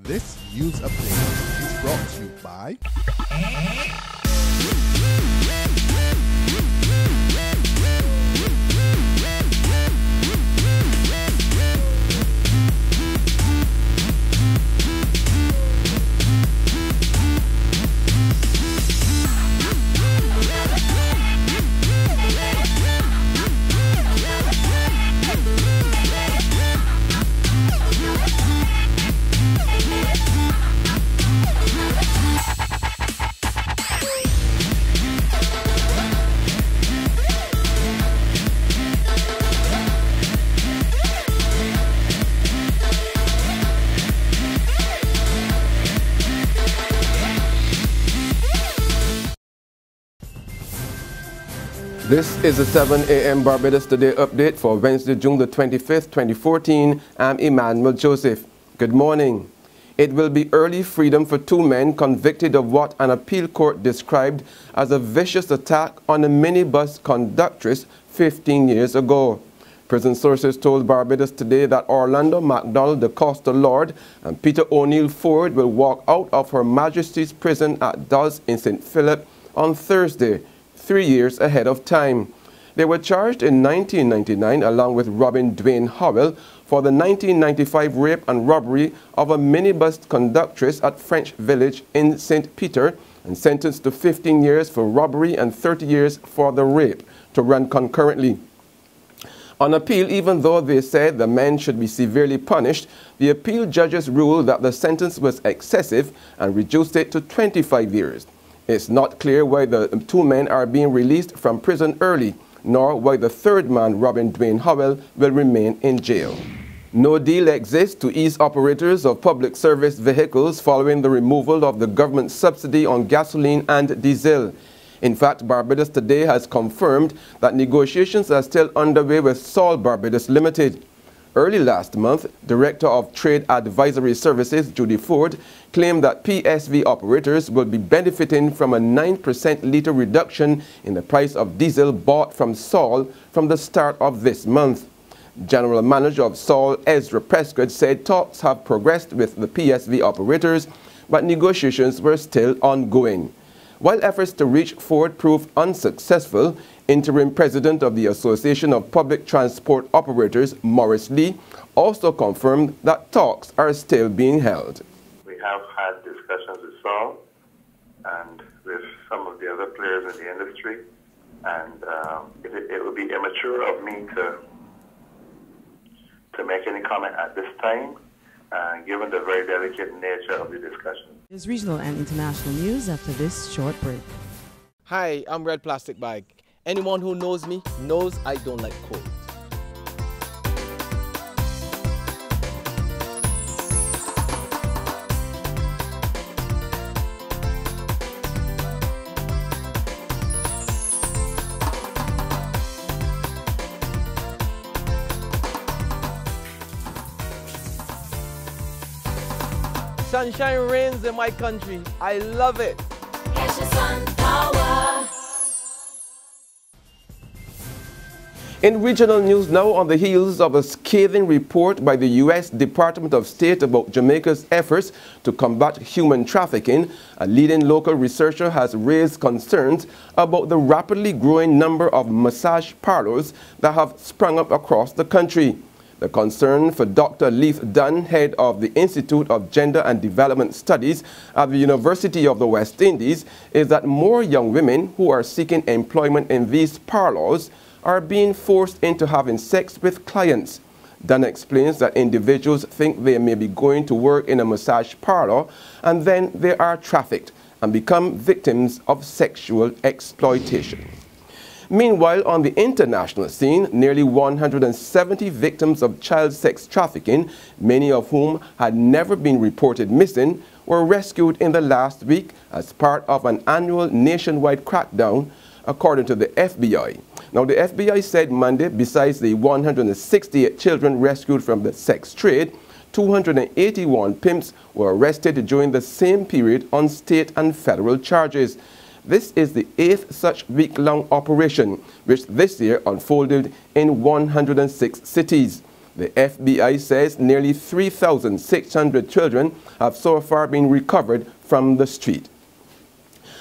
This news update is brought to you by This is the 7 a.m. Barbados Today update for Wednesday, June the 25th, 2014. I'm Emmanuel Joseph. Good morning. It will be early freedom for two men convicted of what an appeal court described as a vicious attack on a minibus conductress 15 years ago. Prison sources told Barbados Today that Orlando MacDonald the Costa Lord and Peter O'Neill Ford will walk out of Her Majesty's prison at Dulles in St. Philip on Thursday, 3 years ahead of time. They were charged in 1999 along with Robin Dwayne Howell for the 1995 rape and robbery of a minibus conductress at French Village in St. Peter and sentenced to 15 years for robbery and 30 years for the rape to run concurrently. On appeal, even though they said the men should be severely punished, the appeal judges ruled that the sentence was excessive and reduced it to 25 years. It's not clear why the two men are being released from prison early, nor why the third man, Robin Dwayne Howell, will remain in jail. No deal exists to ease operators of public service vehicles following the removal of the government subsidy on gasoline and diesel. In fact, Barbados Today has confirmed that negotiations are still underway with Sol Barbados Limited. Early last month, Director of Trade Advisory Services, Judy Ford, claimed that PSV operators will be benefiting from a 9% litre reduction in the price of diesel bought from Sol from the start of this month. General Manager of Sol, Ezra Prescott, said talks have progressed with the PSV operators, but negotiations were still ongoing. While efforts to reach Ford proved unsuccessful, Interim President of the Association of Public Transport Operators, Maurice Lee, also confirmed that talks are still being held. We have had discussions with Sol and with some of the other players in the industry, and it would be immature of me to make any comment at this time, given the very delicate nature of the discussion. There's regional and international news after this short break. Hi, I'm Red Plastic Bag. Anyone who knows me knows I don't like cold. Sunshine reigns in my country. I love it. Catch the sun power. In regional news now, on the heels of a scathing report by the U.S. Department of State about Jamaica's efforts to combat human trafficking, a leading local researcher has raised concerns about the rapidly growing number of massage parlours that have sprung up across the country. The concern for Dr. Leith Dunn, head of the Institute of Gender and Development Studies at the University of the West Indies, is that more young women who are seeking employment in these parlours are being forced into having sex with clients. Dunn explains that individuals think they may be going to work in a massage parlour and then they are trafficked and become victims of sexual exploitation. Meanwhile, on the international scene, nearly 170 victims of child sex trafficking, many of whom had never been reported missing, were rescued in the last week as part of an annual nationwide crackdown, according to the FBI. Now, the FBI said Monday, besides the 168 children rescued from the sex trade, 281 pimps were arrested during the same period on state and federal charges. This is the 8th such week-long operation, which this year unfolded in 106 cities. The FBI says nearly 3,600 children have so far been recovered from the street.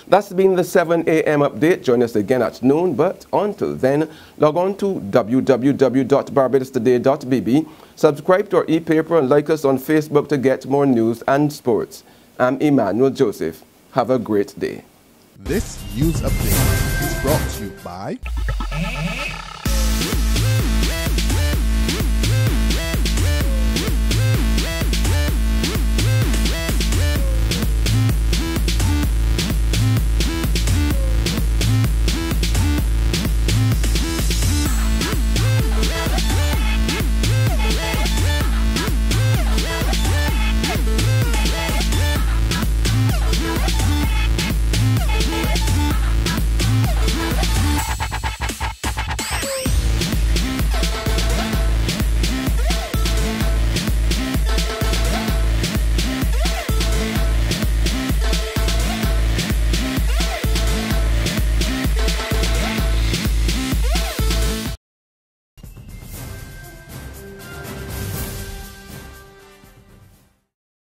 That's been the 7 a.m. update. Join us again at noon, but until then, log on to www.barbadostoday.bb, subscribe to our e-paper and like us on Facebook to get more news and sports. I'm Emmanuel Joseph. Have a great day. This news update is brought to you by